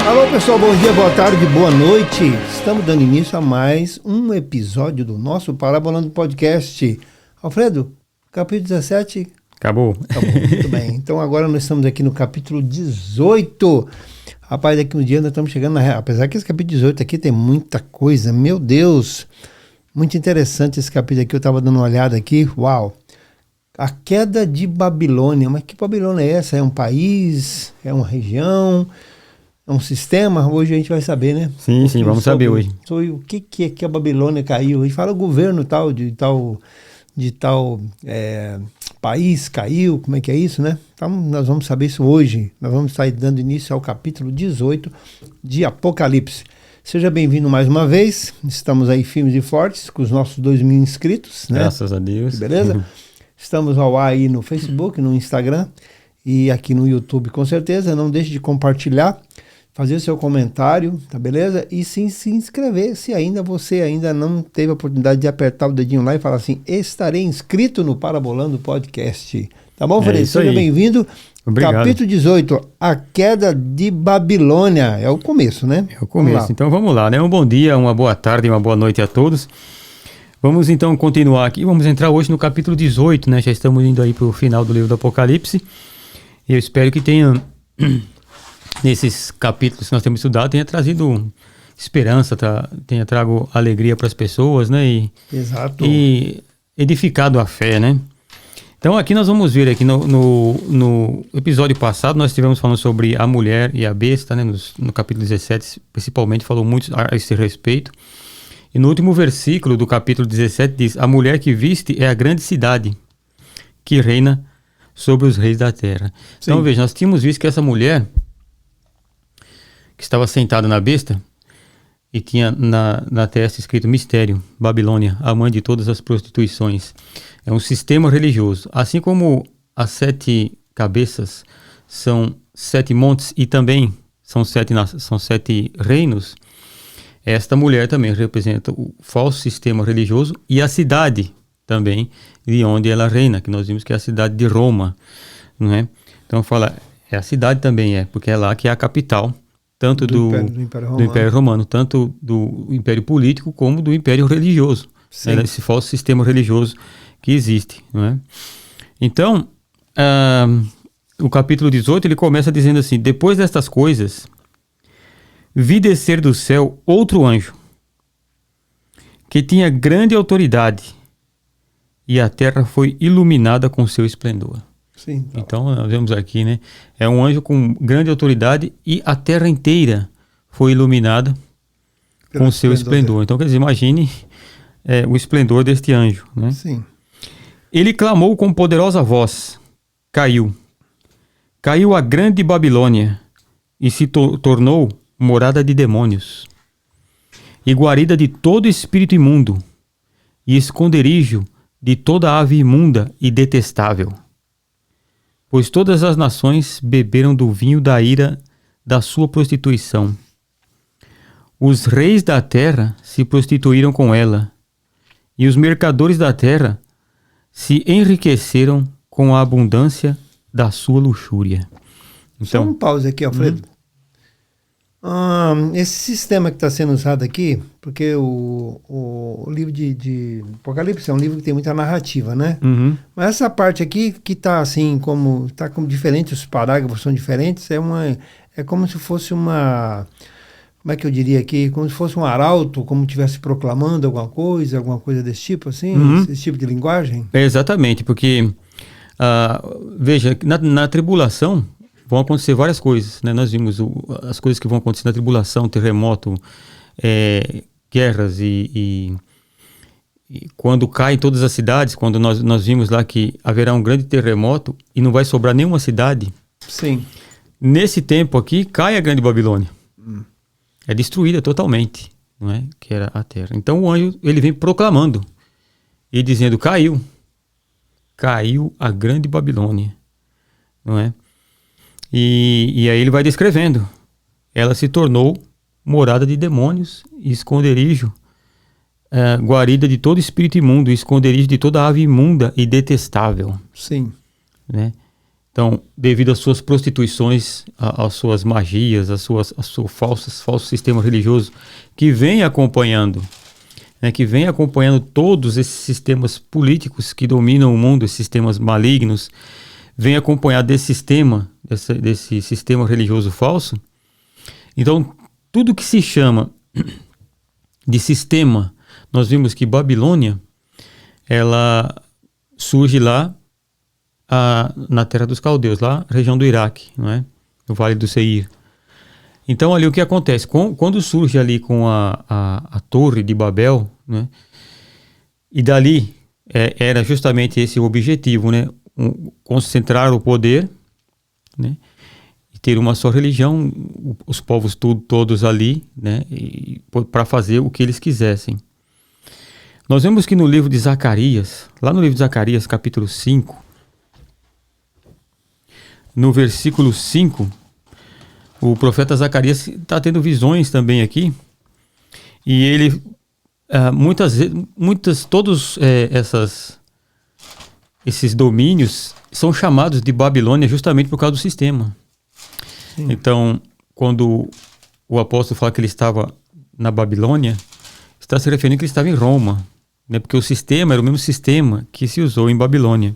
Alô pessoal, bom dia, boa tarde, boa noite. Estamos dando início a mais um episódio do nosso Parabolando Podcast. Alfredo, capítulo 17... Acabou, muito bem. Então agora nós estamos aqui no capítulo 18. Rapaz, daqui um dia nós estamos chegando na... Apesar que esse capítulo 18 aqui tem muita coisa, meu Deus. Muito interessante esse capítulo aqui, eu estava dando uma olhada aqui, uau. A queda de Babilônia, mas que Babilônia é essa? É um país? É uma região? É um sistema? Hoje a gente vai saber, né? Sim, vamos saber hoje. Sobre o que é que a Babilônia caiu. A gente fala o governo de tal país caiu, como é que é isso, né? Então nós vamos saber isso hoje. Nós vamos estar dando início ao capítulo 18 de Apocalipse. Seja bem-vindo mais uma vez. Estamos aí firmes e fortes com os nossos 2.000 inscritos, né? Graças a Deus. Beleza? Estamos ao ar aí no Facebook, no Instagram e aqui no YouTube, com certeza. Não deixe de compartilhar, fazer seu comentário, tá beleza? E sim, se inscrever, se você ainda não teve a oportunidade de apertar o dedinho lá e falar assim, estarei inscrito no Parabolando Podcast. Tá bom, Fred? Seja bem-vindo. Obrigado. Capítulo 18, a queda de Babilônia. É o começo, né? É o começo. Então vamos lá, né? Um bom dia, uma boa tarde e uma boa noite a todos. Vamos então continuar aqui. Vamos entrar hoje no capítulo 18, né? Já estamos indo aí para o final do livro do Apocalipse. E eu espero que tenha... nesses capítulos que nós temos estudado, tenha trazido esperança, tenha trago alegria para as pessoas, né? Exato. E edificado a fé, né? Então aqui nós vamos ver aqui no episódio passado, nós estivemos falando sobre a mulher e a besta, né? No capítulo 17, principalmente, falou muito a esse respeito. E no último versículo do capítulo 17 diz, a mulher que viste é a grande cidade que reina sobre os reis da terra. Sim. Então veja, nós tínhamos visto que essa mulher que estava sentada na besta e tinha na testa escrito Mistério, Babilônia, a mãe de todas as prostituições. É um sistema religioso. Assim como as 7 cabeças são 7 montes e também são 7 reinos, esta mulher também representa o falso sistema religioso e a cidade também de onde ela reina, que nós vimos que é a cidade de Roma, não é? Então fala, a cidade também porque é lá que é a capital tanto do Império Romano, tanto do Império Político como do Império Religioso, né, esse falso sistema religioso que existe, não é? Então, o capítulo 18, ele começa dizendo assim, depois destas coisas, vi descer do céu outro anjo, que tinha grande autoridade, e a terra foi iluminada com seu esplendor. Sim, tá. Então nós vemos aqui, né? É um anjo com grande autoridade e a terra inteira foi iluminada com seu esplendor. Então, quer dizer, imagine o esplendor deste anjo, né? Sim. Ele clamou com poderosa voz, caiu a grande Babilônia e se tornou morada de demônios e guarida de todo espírito imundo e esconderijo de toda ave imunda e detestável. Pois todas as nações beberam do vinho da ira da sua prostituição. Os reis da terra se prostituíram com ela, e os mercadores da terra se enriqueceram com a abundância da sua luxúria. Então, só um pause aqui, Alfredo. Esse sistema que está sendo usado aqui, porque o livro de Apocalipse é um livro que tem muita narrativa, né? Uhum. Mas essa parte aqui que está assim, como diferente, os parágrafos são diferentes, é como se fosse uma, como é que eu diria aqui, como se fosse um arauto, como estivesse proclamando alguma coisa desse tipo, assim, esse tipo de linguagem? Exatamente, porque, veja, na tribulação, vão acontecer várias coisas, né? Nós vimos as coisas que vão acontecer na tribulação, terremoto, guerras e quando caem todas as cidades, quando nós vimos lá que haverá um grande terremoto e não vai sobrar nenhuma cidade. Sim. Nesse tempo aqui, cai a grande Babilônia. É destruída totalmente, não é? Que era a terra. Então o anjo, ele vem proclamando e dizendo, caiu a grande Babilônia, não é? E aí ele vai descrevendo. Ela se tornou morada de demônios e esconderijo guarida de todo espírito imundo, esconderijo de toda ave imunda e detestável. Sim. Né? Então, devido às suas prostituições, às suas magias, às seus falsos sistemas religiosos que vem acompanhando, né, que vem acompanhando todos esses sistemas políticos que dominam o mundo, esses sistemas malignos, vem acompanhar desse sistema religioso falso. Então, tudo que se chama de sistema, nós vimos que Babilônia, ela surge lá na terra dos caldeus, lá na região do Iraque, não é? No Vale do Seir. Então, ali o que acontece? Quando surge ali com a Torre de Babel, né? E dali era justamente esse o objetivo, né? Concentrar o poder, né? E ter uma só religião, os povos todos ali, né? Para fazer o que eles quisessem. Nós vemos que no livro de Zacarias, lá no livro de Zacarias, capítulo 5, no versículo 5, o profeta Zacarias está tendo visões também aqui, e ele, todos esses domínios são chamados de Babilônia justamente por causa do sistema. Sim. Então, quando o apóstolo fala que ele estava na Babilônia, está se referindo que ele estava em Roma, né? Porque o sistema era o mesmo sistema que se usou em Babilônia.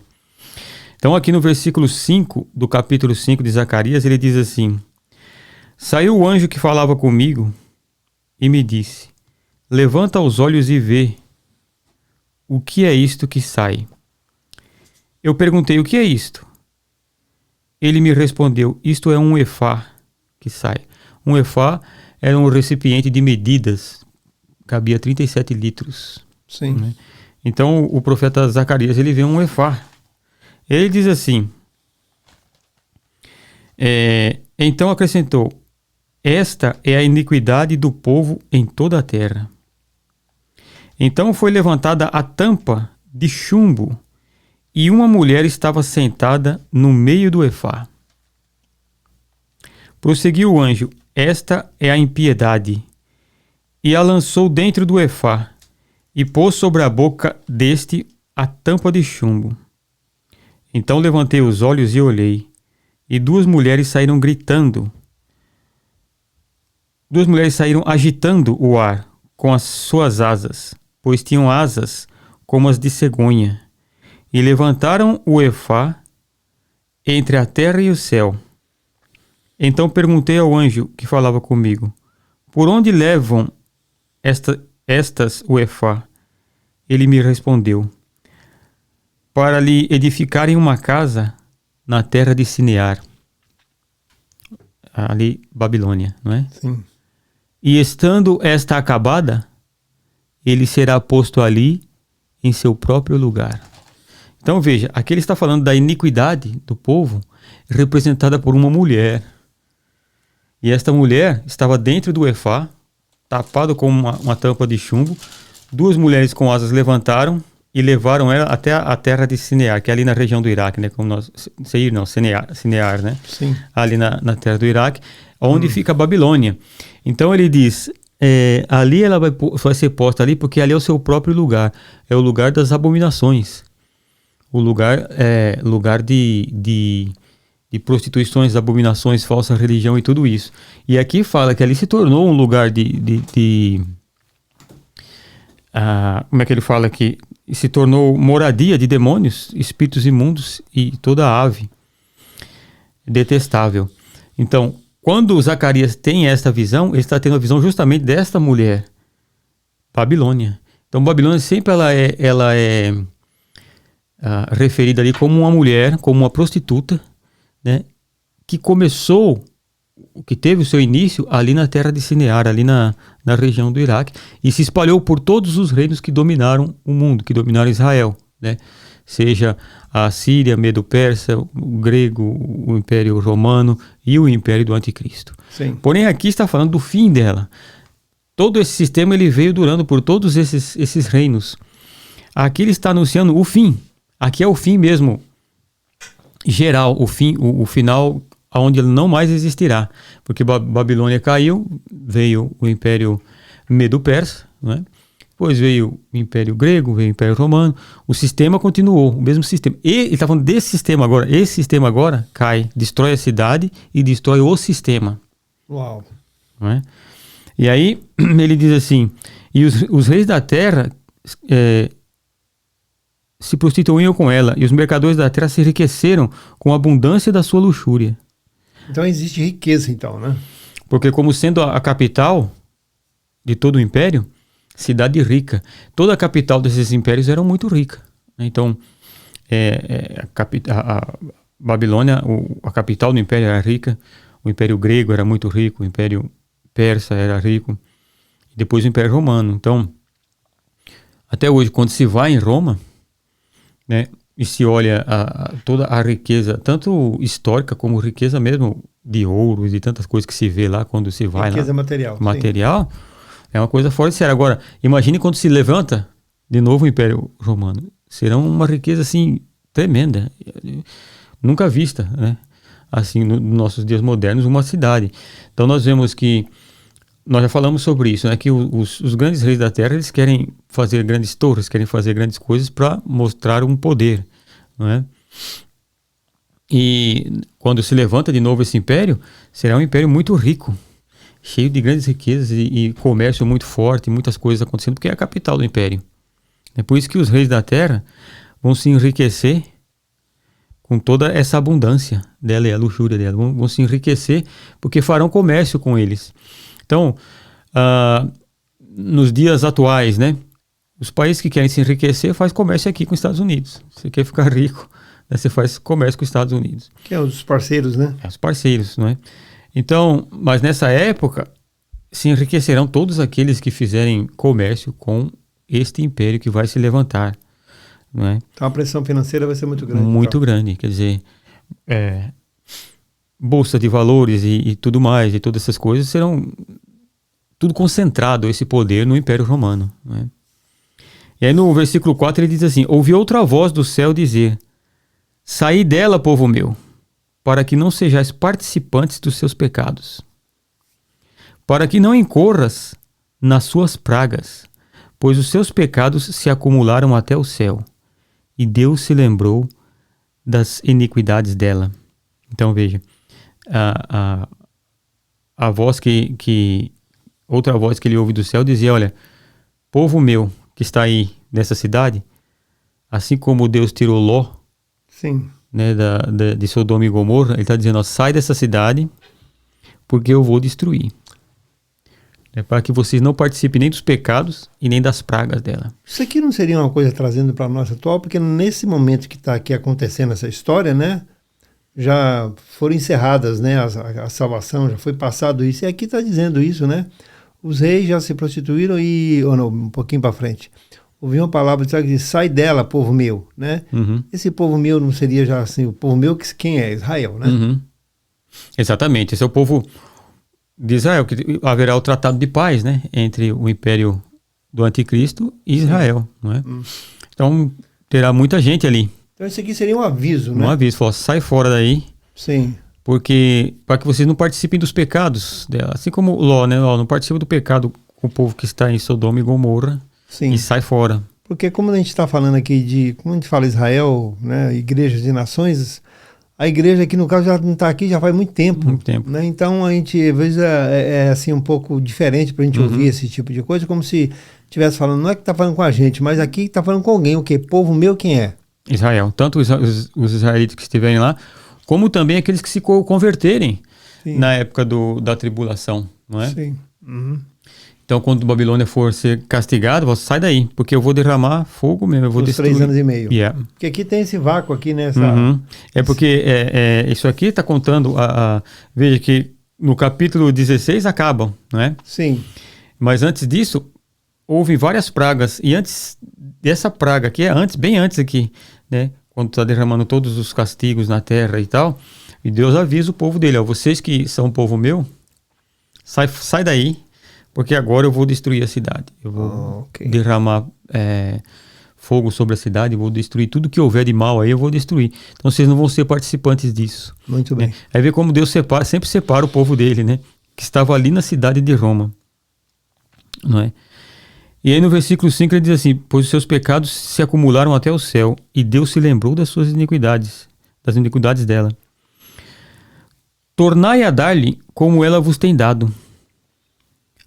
Então, aqui no versículo 5 do capítulo 5 de Zacarias, ele diz assim: saiu o anjo que falava comigo e me disse: levanta os olhos e vê. O que é isto que sai? Eu perguntei: o que é isto? Ele me respondeu: isto é um efá que sai. Um efá era um recipiente de medidas, cabia 37 litros. Sim. Né? Então o profeta Zacarias, ele vê um efá. Ele diz assim, então acrescentou: esta é a iniquidade do povo em toda a terra. Então foi levantada a tampa de chumbo, e uma mulher estava sentada no meio do efá. Prosseguiu o anjo: esta é a impiedade. E a lançou dentro do efá, e pôs sobre a boca deste a tampa de chumbo. Então levantei os olhos e olhei, e duas mulheres saíram gritando. Duas mulheres saíram agitando o ar com as suas asas, pois tinham asas como as de cegonha, e levantaram o efá entre a terra e o céu. Então perguntei ao anjo que falava comigo: por onde levam estas o efá? Ele me respondeu: para lhe edificarem uma casa na terra de Sinear, ali Babilônia, não é? Sim. E estando esta acabada, ele será posto ali em seu próprio lugar. Então veja, aqui ele está falando da iniquidade do povo representada por uma mulher. E esta mulher estava dentro do efá, tapado com uma tampa de chumbo. Duas mulheres com asas levantaram e levaram ela até a terra de Sinear, que é ali na região do Iraque, né? Como nós, Sinear, né? Sim. Ali na terra do Iraque, onde fica a Babilônia. Então ele diz, ali ela vai ser posta ali, porque ali é o seu próprio lugar, é o lugar das abominações, o lugar de prostituições, abominações, falsa religião e tudo isso. E aqui fala que ali se tornou um lugar como é que ele fala aqui? Se tornou moradia de demônios, espíritos imundos e toda ave detestável. Então, quando Zacarias tem esta visão, ele está tendo a visão justamente desta mulher, Babilônia. Então, Babilônia sempre ela é referida ali como uma mulher, como uma prostituta, né, que teve o seu início ali na terra de Sinear, ali na região do Iraque, e se espalhou por todos os reinos que dominaram o mundo, que dominaram Israel, né? Seja a Síria, Medo-Persa, o grego, o Império Romano e o Império do Anticristo. Sim. Porém, aqui está falando do fim dela. Todo esse sistema ele veio durando por todos esses reinos. Aqui ele está anunciando o fim. Aqui é o fim mesmo, geral, o final onde ele não mais existirá. Porque Babilônia caiu, veio o Império Medo-Persa, né? Depois veio o Império Grego, veio o Império Romano. O sistema continuou, o mesmo sistema. E ele está falando desse sistema agora. Esse sistema agora cai, destrói a cidade e destrói o sistema. Uau. Não é? E aí ele diz assim, e os reis da terra se prostituíam com ela, e os mercadores da terra se enriqueceram com a abundância da sua luxúria. Então existe riqueza, então, né? Porque como sendo a capital de todo o império, cidade rica, toda a capital desses impérios era muito rica. Então, a Babilônia, a capital do império era rica, o Império Grego era muito rico, o Império Persa era rico, e depois o Império Romano. Então, até hoje, quando se vai em Roma, né, e se olha toda a riqueza, tanto histórica como riqueza mesmo de ouro e de tantas coisas que se vê lá quando se vai riqueza lá. Material. Sim. É uma coisa fora de série. Agora, imagine quando se levanta de novo o Império Romano. Será uma riqueza assim tremenda, nunca vista, né? Assim, nos nossos dias modernos, uma cidade. Então nós vemos que, nós já falamos sobre isso, né? Que os grandes reis da terra, eles querem fazer grandes torres, querem fazer grandes coisas para mostrar um poder, não é? E quando se levanta de novo esse império, será um império muito rico, cheio de grandes riquezas e comércio muito forte, muitas coisas acontecendo, porque é a capital do império. É por isso que os reis da terra vão se enriquecer com toda essa abundância dela e a luxúria dela. Vão se enriquecer porque farão comércio com eles. Então, nos dias atuais, né, os países que querem se enriquecer fazem comércio aqui com os Estados Unidos. Você quer ficar rico, né, você faz comércio com os Estados Unidos. Que é os parceiros, né? É os parceiros, não é? Então, mas nessa época, se enriquecerão todos aqueles que fizerem comércio com este império que vai se levantar, não é? Então a pressão financeira vai ser muito grande. Muito grande, quer dizer, bolsa de valores e tudo mais, e todas essas coisas serão tudo concentrado, esse poder no Império Romano, não é? E aí no versículo 4 ele diz assim: ouvi outra voz do céu dizer: saí dela, povo meu, para que não sejais participantes dos seus pecados, para que não incorras nas suas pragas, pois os seus pecados se acumularam até o céu, e Deus se lembrou das iniquidades dela. Então veja, a voz outra voz que ele ouve do céu dizia: olha, povo meu que está aí nessa cidade, assim como Deus tirou Ló, sim, né, de Sodoma e Gomorra, ele está dizendo: ó, sai dessa cidade, porque eu vou destruir. É para que vocês não participem nem dos pecados e nem das pragas dela. Isso aqui não seria uma coisa trazendo para a nossa atual, porque nesse momento que está aqui acontecendo essa história, né, já foram encerradas, né, a salvação, já foi passado isso, e aqui está dizendo isso, né, os reis já se prostituíram ou não, um pouquinho para frente, ouvi uma palavra que diz: sai dela, povo meu, né, Esse povo meu não seria já assim, o povo meu, quem é? Israel, né? Exatamente, esse é o povo de Israel, que haverá o tratado de paz, né, entre o império do anticristo e Israel, não é? Então terá muita gente ali. Então isso aqui seria um aviso, né? Um aviso, falou: sai fora daí. Sim. Porque para que vocês não participem dos pecados dela, assim como Ló, né? Ló não participa do pecado com o povo que está em Sodoma e Gomorra. Sim. E sai fora. Porque como a gente está falando aqui como a gente fala Israel, né, igrejas de nações, a igreja aqui no caso já não está aqui já faz muito tempo. Muito tempo. Né? Então a gente às vezes é assim um pouco diferente para a gente ouvir esse tipo de coisa, como se estivesse falando, não é que está falando com a gente, mas aqui está falando com alguém, o quê? Povo meu, quem é? Israel. Tanto os israelitas que estiverem lá, como também aqueles que se converterem na época da tribulação, não é? Sim. Então, quando Babilônia for ser castigado, você sai daí, porque eu vou derramar fogo mesmo, eu vou destruir. 3 anos e meio. Yeah. Porque aqui tem esse vácuo aqui, né? É porque isso aqui está contando, veja que no capítulo 16 acabam, não é? Sim. Mas antes disso, houve várias pragas, e antes dessa praga, que é bem antes aqui, né? Quando está derramando todos os castigos na terra e tal, e Deus avisa o povo dele: ó, vocês que são o povo meu, sai daí, porque agora eu vou destruir a cidade. Eu vou derramar fogo sobre a cidade, eu vou destruir tudo que houver de mal aí, eu vou destruir. Então vocês não vão ser participantes disso. Muito bem. Aí vê como Deus sempre separa o povo dele, né? Que estava ali na cidade de Roma, não é? E aí no versículo 5 ele diz assim: pois os seus pecados se acumularam até o céu, e Deus se lembrou das suas iniquidades, das iniquidades dela. Tornai a dar-lhe como ela vos tem dado.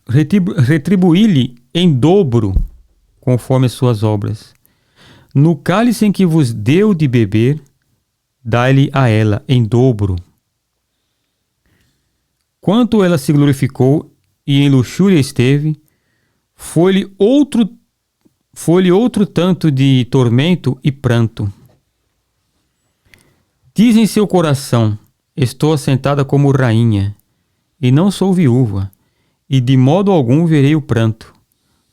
Retribuí-lhe em dobro, conforme as suas obras. No cálice em que vos deu de beber, dai-lhe a ela em dobro. Quanto ela se glorificou e em luxúria esteve, foi-lhe outro tanto de tormento e pranto. Diz em seu coração: estou assentada como rainha, e não sou viúva, e de modo algum verei o pranto.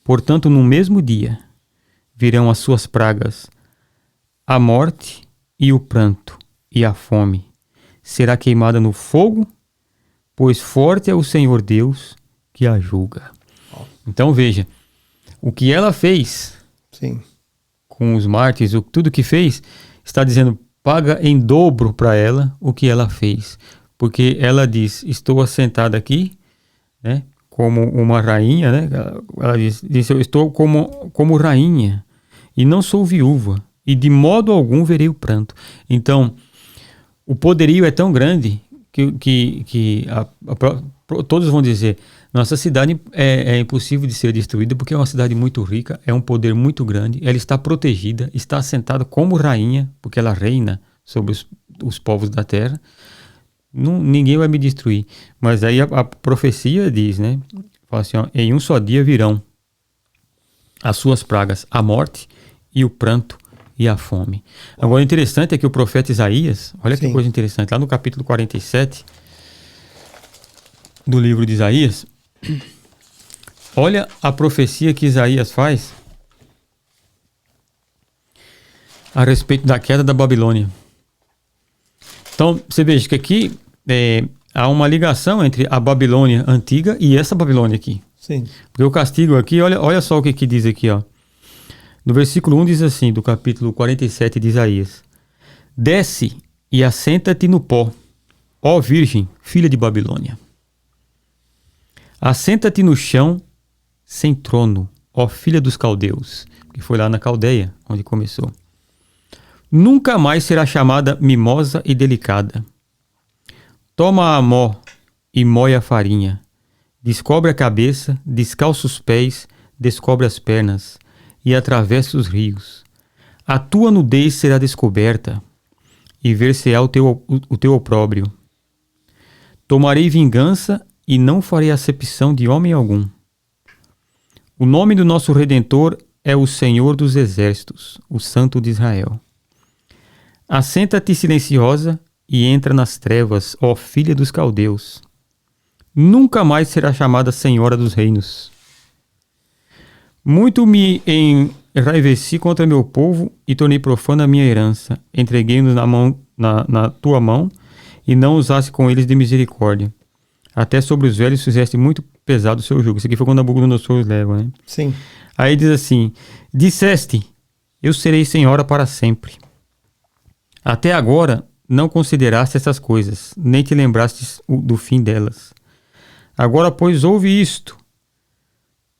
Portanto, no mesmo dia virão as suas pragas, a morte e o pranto e a fome. Será queimada no fogo, pois forte é o Senhor Deus que a julga. Então veja, o que ela fez Sim. com os mártires, tudo que fez, está dizendo: paga em dobro para ela o que ela fez. Porque ela diz: estou assentada aqui, né, como uma rainha, né? Ela diz: eu estou como rainha e não sou viúva, e de modo algum verei o pranto. Então, o poderio é tão grande que todos vão dizer: nossa cidade é impossível de ser destruída porque é uma cidade muito rica, é um poder muito grande, ela está protegida, está assentada como rainha, porque ela reina sobre os povos da terra. Ninguém vai me destruir. Mas aí a profecia diz, né? Fala assim, ó: em um só dia virão as suas pragas, a morte e o pranto e a fome. Agora, o interessante é que o profeta Isaías, olha que coisa interessante, lá no capítulo 47 do livro de Isaías, olha a profecia que Isaías faz a respeito da queda da Babilônia. Então, você veja que aqui há uma ligação entre a Babilônia antiga e essa Babilônia aqui. Sim. Porque o castigo aqui, olha só o que diz aqui, ó. No versículo 1 diz assim, do capítulo 47 de Isaías: desce e assenta-te no pó, ó virgem, filha de Babilônia. Assenta-te no chão sem trono, ó filha dos caldeus, que foi lá na Caldeia onde começou. Nunca mais será chamada mimosa e delicada. Toma a mó e moe a farinha. Descobre a cabeça, descalça os pés, descobre as pernas e atravessa os rios. A tua nudez será descoberta e ver-se-á o teu opróbrio. Tomarei vingança e não farei acepção de homem algum. O nome do nosso Redentor é o Senhor dos Exércitos, o Santo de Israel. Assenta-te silenciosa e entra nas trevas, ó filha dos caldeus. Nunca mais será chamada Senhora dos Reinos. Muito me enraiveci contra meu povo e tornei profana a minha herança. Entreguei-nos na tua mão e não usaste com eles de misericórdia. Até sobre os velhos fizeste muito pesado o seu jugo. Isso aqui foi quando Nabucodonosor os leva, né? Sim. Aí diz assim: disseste, eu serei senhora para sempre. Até agora não consideraste essas coisas, nem te lembrastes do fim delas. Agora, pois, ouve isto.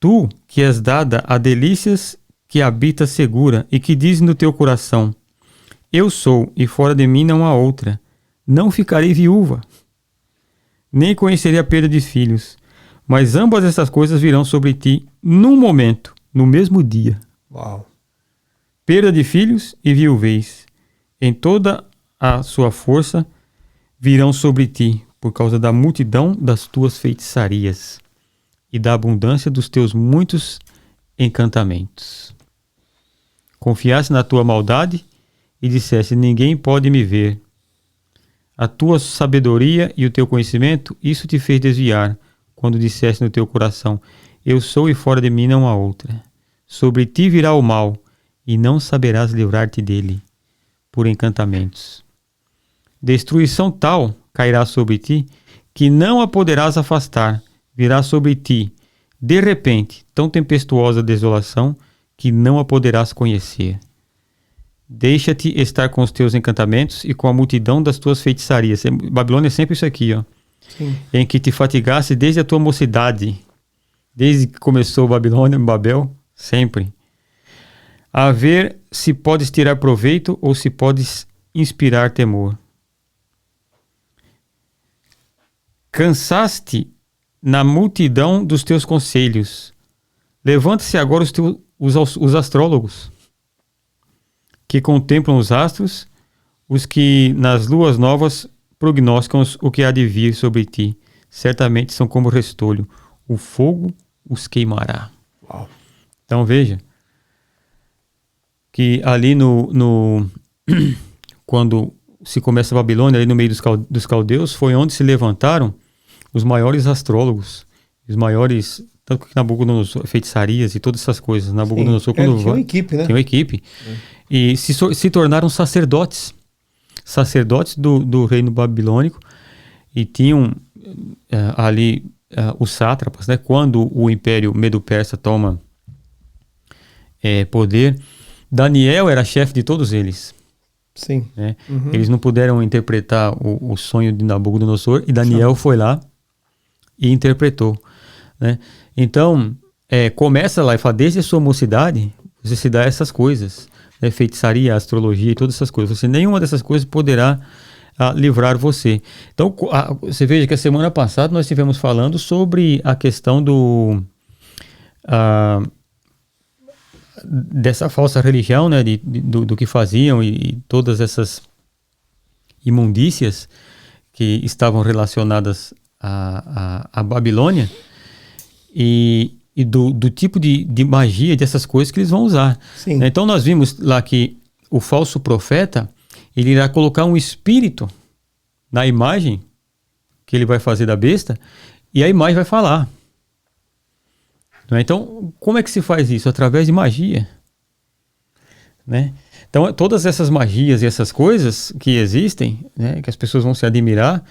Tu, que és dada a delícias, que habitas segura, e que dizes no teu coração: eu sou, e fora de mim não há outra. Não ficarei viúva, nem conhecerei a perda de filhos. Mas ambas essas coisas virão sobre ti num momento, no mesmo dia. Uau. Perda de filhos e viuvez, em toda a sua força, virão sobre ti, por causa da multidão das tuas feitiçarias e da abundância dos teus muitos encantamentos. Confiaste na tua maldade e disseste: ninguém pode me ver. A tua sabedoria e o teu conhecimento, isso te fez desviar, quando disseste no teu coração: eu sou e fora de mim não há outra. Sobre ti virá o mal, e não saberás livrar-te dele, por encantamentos. Destruição tal cairá sobre ti, que não a poderás afastar. Virá sobre ti, de repente, tão tempestuosa desolação, que não a poderás conhecer. Deixa-te estar com os teus encantamentos e com a multidão das tuas feitiçarias. Babilônia é sempre isso aqui, ó. Sim. Em que te fatigaste desde a tua mocidade, desde que começou Babilônia, Babel, sempre. A ver se podes tirar proveito ou se podes inspirar temor. Cansaste na multidão dos teus conselhos. Levanta-se agora os astrólogos, que contemplam os astros, os que nas luas novas prognosticam o que há de vir sobre ti. Certamente são como restolho. O fogo os queimará. Uau. Então veja que ali quando se começa a Babilônia, ali no meio dos caldeus, foi onde se levantaram os maiores astrólogos, os maiores, tanto que Nabucodonosor, feitiçarias e todas essas coisas. Nabucodonosor, quando tinha uma equipe, né? Tinha uma equipe. E se tornaram sacerdotes do reino babilônico, e tinham ali os sátrapas, né? Quando o Império Medo-Persa toma poder, Daniel era chefe de todos eles. Sim. Né? Eles não puderam interpretar o sonho de Nabucodonosor, e Daniel foi lá e interpretou. Né? Então, começa lá e fala, desde a sua mocidade, você se dá essas coisas, né? Feitiçaria, astrologia e todas essas coisas. Nenhuma dessas coisas poderá livrar você. Então, você veja que a semana passada nós estivemos falando sobre a questão dessa falsa religião, né, do que faziam e todas essas imundícias que estavam relacionadas à Babilônia, e do tipo de magia, dessas coisas que eles vão usar. Sim. Então nós vimos lá que o falso profeta, ele irá colocar um espírito na imagem que ele vai fazer da besta, e a imagem vai falar. Então, como é que se faz isso? Através de magia. Né? Então, todas essas magias e essas coisas que existem, né, que as pessoas vão se admirar,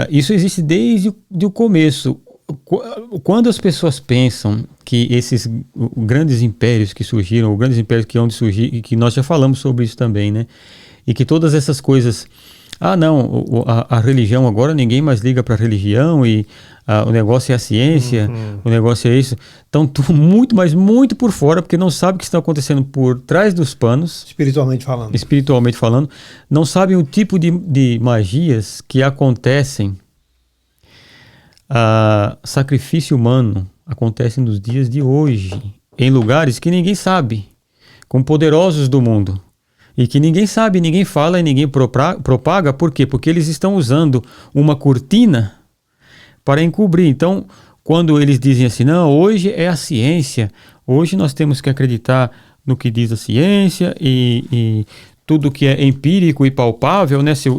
isso existe desde o começo. Quando as pessoas pensam que esses grandes impérios que surgiram, ou grandes impérios que hão de surgir, e que nós já falamos sobre isso também, né? E que todas essas coisas... não, a religião agora, ninguém mais liga para a religião, e o negócio é a ciência, o negócio é isso. Estão muito, mas muito por fora, porque não sabem o que está acontecendo por trás dos panos. Espiritualmente falando. Não sabem o tipo de magias que acontecem. Sacrifício humano acontece nos dias de hoje, em lugares que ninguém sabe, com poderosos do mundo. E que ninguém sabe, ninguém fala e ninguém propaga. Por quê? Porque eles estão usando uma cortina para encobrir. Então, quando eles dizem assim, não, hoje é a ciência, hoje nós temos que acreditar no que diz a ciência, e tudo que é empírico e palpável, né? Se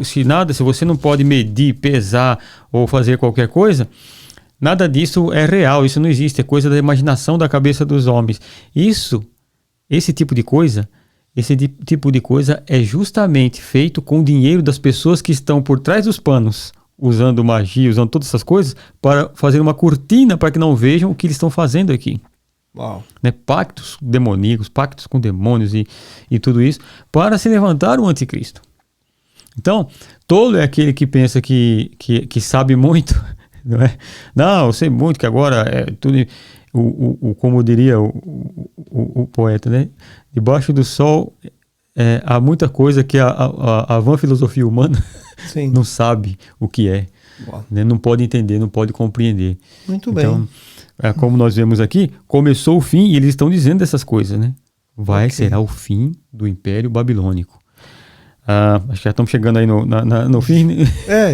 você não pode medir, pesar ou fazer qualquer coisa, nada disso é real, isso não existe, é coisa da imaginação da cabeça dos homens. Esse tipo de coisa é justamente feito com o dinheiro das pessoas que estão por trás dos panos, usando magia, usando todas essas coisas, para fazer uma cortina para que não vejam o que eles estão fazendo aqui. Uau. Né? Pactos demoníacos, pactos com demônios e tudo isso, para se levantar o anticristo. Então, tolo é aquele que pensa que sabe muito, não é? Não, eu sei muito, que agora é tudo... como diria o poeta, né? Debaixo do sol há muita coisa que a vã filosofia humana não sabe o que é, né? Não pode entender, não pode compreender. Muito bem. Como nós vemos aqui, começou o fim, e eles estão dizendo essas coisas, né? Será o fim do Império Babilônico. Acho que já estamos chegando aí no fim.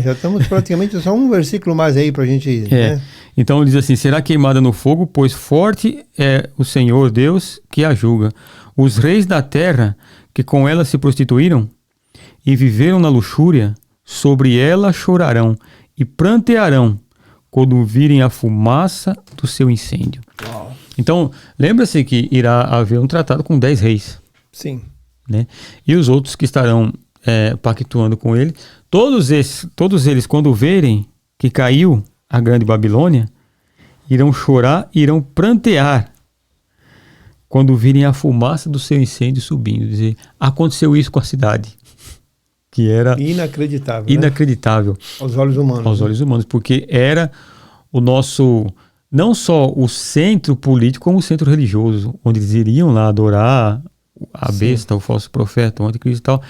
Já estamos praticamente só um versículo mais aí para a gente... Né? Então ele diz assim, será queimada no fogo, pois forte é o Senhor Deus que a julga. Os reis da terra que com ela se prostituíram e viveram na luxúria, sobre ela chorarão e prantearão quando virem a fumaça do seu incêndio. Uau. Então, lembra-se que irá haver um tratado com 10 reis. Sim. Né? E os outros que estarão pactuando com ele, todos eles, quando verem que caiu a grande Babilônia, irão chorar, irão prantear quando virem a fumaça do seu incêndio subindo. Dizer, aconteceu isso com a cidade, que era inacreditável. Inacreditável. Aos olhos humanos. Aos olhos humanos, porque era o nosso não só o centro político, como o centro religioso, onde eles iriam lá adorar a besta, o falso profeta, o anticristo e tal.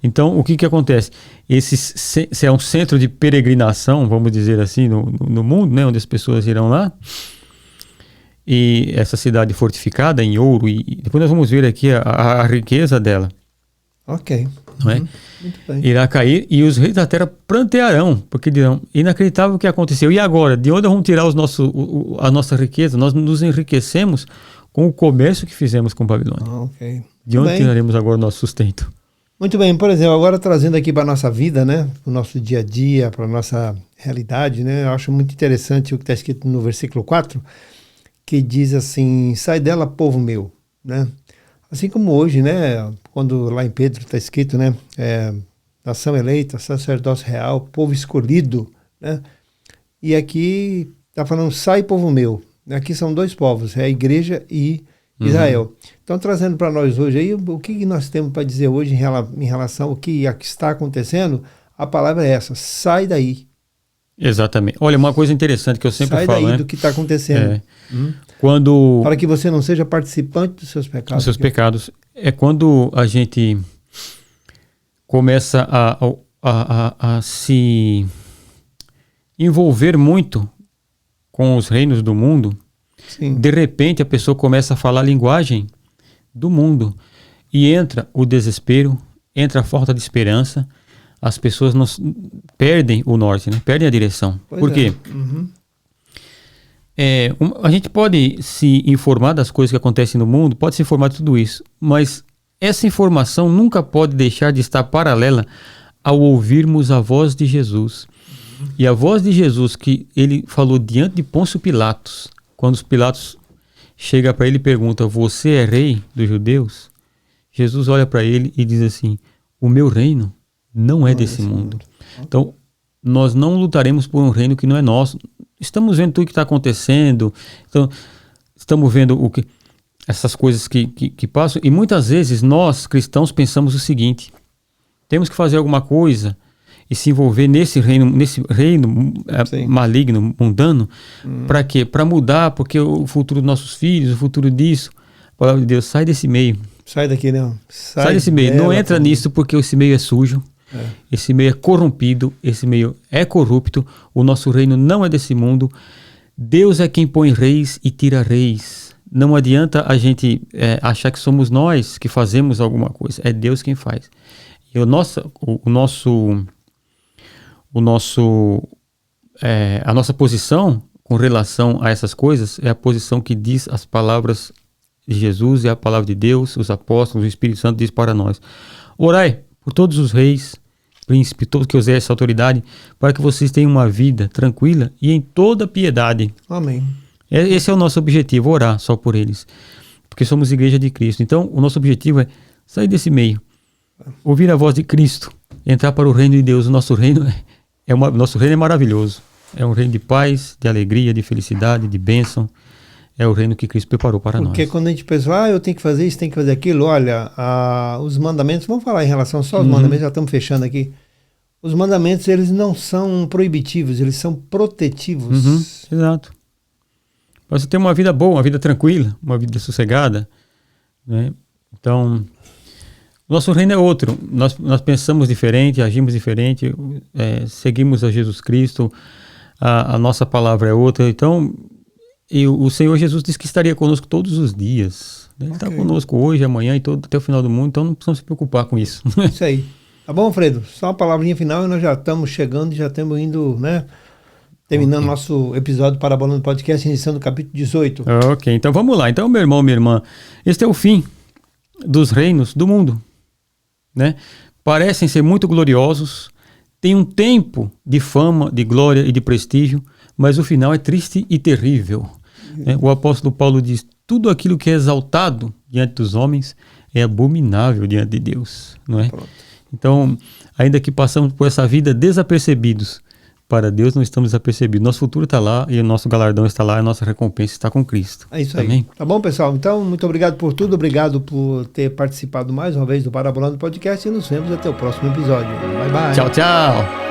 Então, o que acontece? Esse é um centro de peregrinação, vamos dizer assim, no mundo, né, onde as pessoas irão lá. E essa cidade fortificada em ouro, e depois nós vamos ver aqui a riqueza dela. Ok. Não é? Muito bem. Irá cair e os reis da terra prantearão, porque dirão, inacreditável o que aconteceu. E agora, de onde vamos tirar a nossa riqueza? Nós nos enriquecemos com o comércio que fizemos com Babilônia. Ok. De onde tiraremos agora o nosso sustento? Muito bem, por exemplo, agora trazendo aqui para a nossa vida, né, para o nosso dia a dia, para a nossa realidade, né, eu acho muito interessante o que está escrito no versículo 4, que diz assim, sai dela, povo meu, né? Assim como hoje, né, quando lá em Pedro está escrito, né, nação eleita, sacerdócio real, povo escolhido, né? E aqui está falando, sai, povo meu. Aqui são dois povos, é a igreja e Israel. Então, trazendo para nós hoje aí, o que nós temos para dizer hoje em relação ao que está acontecendo, a palavra é essa, sai daí. Exatamente. Olha, uma coisa interessante que eu sempre falo, sai daí, né? do que está acontecendo. Para que você não seja participante dos seus pecados. Dos seus pecados. É quando a gente começa a se envolver muito com os reinos do mundo. Sim. De repente a pessoa começa a falar a linguagem do mundo e entra o desespero, entra a falta de esperança, as pessoas perdem o norte, né? Perdem a direção. Por quê? A gente pode se informar das coisas que acontecem no mundo, pode se informar de tudo isso, mas essa informação nunca pode deixar de estar paralela ao ouvirmos a voz de Jesus. E a voz de Jesus que ele falou diante de Pôncio Pilatos, quando os Pilatos chega para ele e pergunta, você é rei dos judeus? Jesus olha para ele e diz assim, o meu reino não é desse mundo. Então, nós não lutaremos por um reino que não é nosso. Estamos vendo tudo que está acontecendo, então, estamos vendo essas coisas que passam, e muitas vezes nós, cristãos, pensamos o seguinte, temos que fazer alguma coisa e se envolver nesse reino maligno, mundano, para quê? Para mudar, porque o futuro dos nossos filhos, o futuro disso, a palavra de Deus, sai desse meio. Sai daqui, não. Sai desse meio, não entra nisso porque esse meio é sujo, esse meio é corrompido, esse meio é corrupto, o nosso reino não é desse mundo, Deus é quem põe reis e tira reis. Não adianta a gente achar que somos nós que fazemos alguma coisa, é Deus quem faz. E a nossa posição com relação a essas coisas é a posição que diz as palavras de Jesus, é a palavra de Deus, os apóstolos, o Espírito Santo diz para nós. Orai por todos os reis, príncipes, todos que exercem essa autoridade, para que vocês tenham uma vida tranquila e em toda piedade. Amém. Esse é o nosso objetivo, orar só por eles, porque somos igreja de Cristo. Então, o nosso objetivo é sair desse meio, ouvir a voz de Cristo, entrar para o reino de Deus. O nosso reino nosso reino é maravilhoso. É um reino de paz, de alegria, de felicidade, de bênção. É o reino que Cristo preparou para nós. Porque quando a gente pensa, eu tenho que fazer isso, tenho que fazer aquilo, olha, os mandamentos, vamos falar em relação só aos mandamentos, já estamos fechando aqui. Os mandamentos, eles não são proibitivos, eles são protetivos. Exato. Para você ter uma vida boa, uma vida tranquila, uma vida sossegada, né? Então, o nosso reino é outro. Nós pensamos diferente, agimos diferente, seguimos a Jesus Cristo, a nossa palavra é outra. Então, o Senhor Jesus disse que estaria conosco todos os dias. Né? Ele está conosco hoje, amanhã e até o final do mundo, então não precisamos se preocupar com isso. Isso aí. Tá bom, Fredo? Só uma palavrinha final e nós já estamos chegando, já estamos indo, né? Terminando nosso episódio Parabolando no Podcast, iniciando o capítulo 18. Ok, então vamos lá. Então, meu irmão, minha irmã, este é o fim dos reinos do mundo. Né? Parecem ser muito gloriosos, tem um tempo de fama, de glória e de prestígio, mas o final é triste e terrível. O apóstolo Paulo diz, tudo aquilo que é exaltado diante dos homens é abominável diante de Deus. Não é? Então, ainda que passamos por essa vida desapercebidos, para Deus não estamos desapercebidos. Nosso futuro está lá e o nosso galardão está lá, a nossa recompensa está com Cristo. É isso aí. Tá bom, pessoal? Então, muito obrigado por tudo, obrigado por ter participado mais uma vez do Parabolando Podcast e nos vemos até o próximo episódio. Bye, bye. Tchau, tchau.